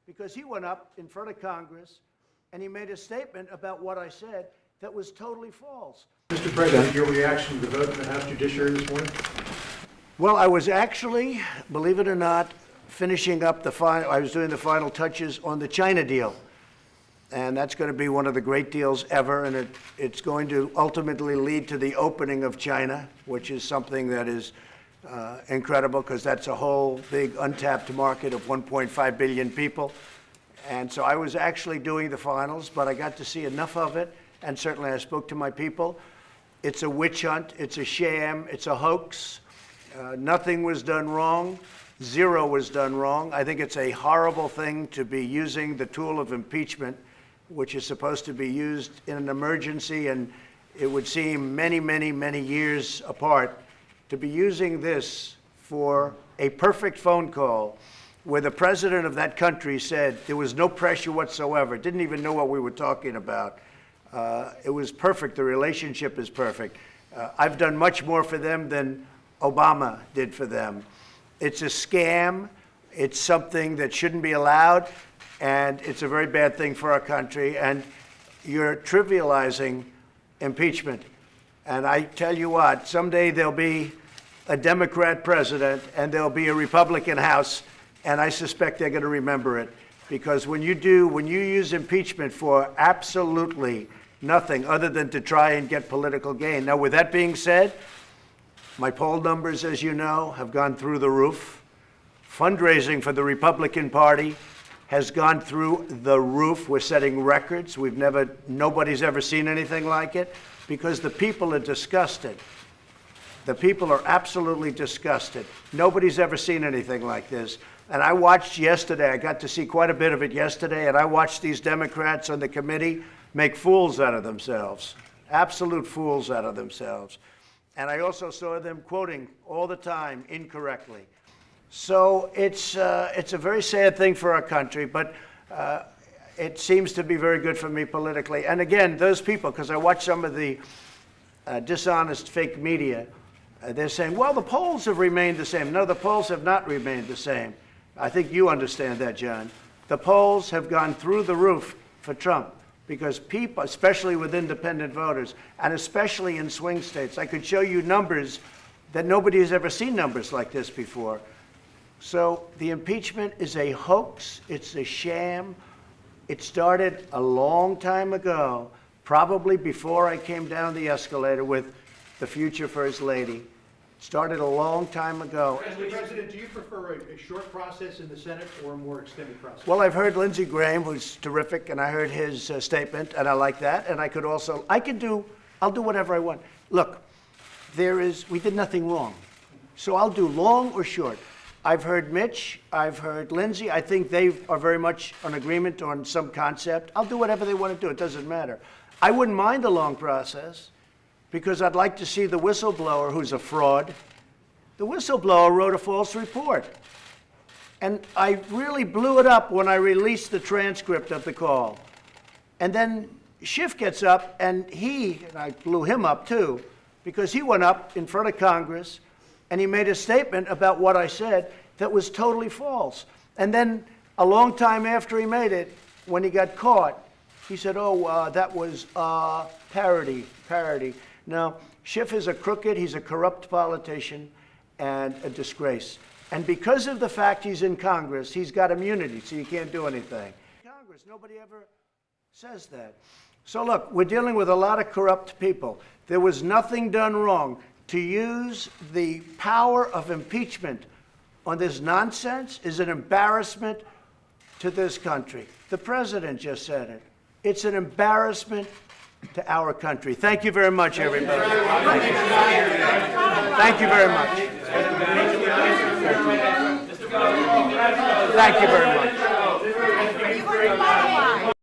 because he went up in front of Congress and he made a statement about what I said that was totally false. Mr. President, your reaction to the vote in the House Judiciary this morning? Well, I was actually, believe it or not, finishing up I was doing the final touches on the China deal. And that's going to be one of the great deals ever, and it's going to ultimately lead to the opening of China, which is something that is incredible, because that's a whole big untapped market of 1.5 billion people. And so I was actually doing the finals, but I got to see enough of it, and certainly I spoke to my people. It's a witch hunt, it's a sham, it's a hoax. Nothing was done wrong. Zero was done wrong. I think it's a horrible thing to be using the tool of impeachment, which is supposed to be used in an emergency, and it would seem many, many, many years apart, to be using this for a perfect phone call where the president of that country said there was no pressure whatsoever, didn't even know what we were talking about. It was perfect. The relationship is perfect. I've done much more for them than Obama did for them. It's a scam. It's something that shouldn't be allowed. And it's a very bad thing for our country, and you're trivializing impeachment. And I tell you what, someday there'll be a Democrat president and there'll be a Republican House, and I suspect they're going to remember it. Because when you use impeachment for absolutely nothing other than to try and get political gain. Now, with that being said, my poll numbers, as you know, have gone through the roof. Fundraising for the Republican Party has gone through the roof. We're setting records. Nobody's ever seen anything like it, because the people are disgusted. The people are absolutely disgusted. Nobody's ever seen anything like this. And I watched yesterday, I got to see quite a bit of it yesterday, and I watched these Democrats on the committee make fools out of themselves, absolute fools out of themselves. And I also saw them quoting all the time incorrectly. So it's a very sad thing for our country, but it seems to be very good for me politically. And again, those people, because I watch some of the dishonest fake media, they're saying, well, the polls have remained the same. No, the polls have not remained the same. I think you understand that, John. The polls have gone through the roof for Trump, because people, especially with independent voters, and especially in swing states, I could show you numbers that nobody has ever seen numbers like this before. So the impeachment is a hoax. It's a sham. It started a long time ago, probably before I came down the escalator with the future First Lady. It started a long time ago. Mr. President, do you prefer a short process in the Senate or a more extended process? Well, I've heard Lindsey Graham, who's terrific, and I heard his statement, and I like that. And I'll do whatever I want. Look, we did nothing wrong. So I'll do long or short. I've heard Mitch, I've heard Lindsey. I think they are very much in agreement on some concept. I'll do whatever they want to do. It doesn't matter. I wouldn't mind a long process, because I'd like to see the whistleblower, who's a fraud. The whistleblower wrote a false report. And I really blew it up when I released the transcript of the call. And then Schiff gets up, and I blew him up too, because he went up in front of Congress and he made a statement about what I said that was totally false. And then a long time after he made it, when he got caught, he said, that was parody. Now, Schiff is a crooked, he's a corrupt politician and a disgrace. And because of the fact he's in Congress, he's got immunity, so you can't do anything. Congress, nobody ever says that. So look, we're dealing with a lot of corrupt people. There was nothing done wrong. To use the power of impeachment on this nonsense is an embarrassment to this country. The president just said it. It's an embarrassment to our country. Thank you very much, everybody. Thank you very much. Thank you very much.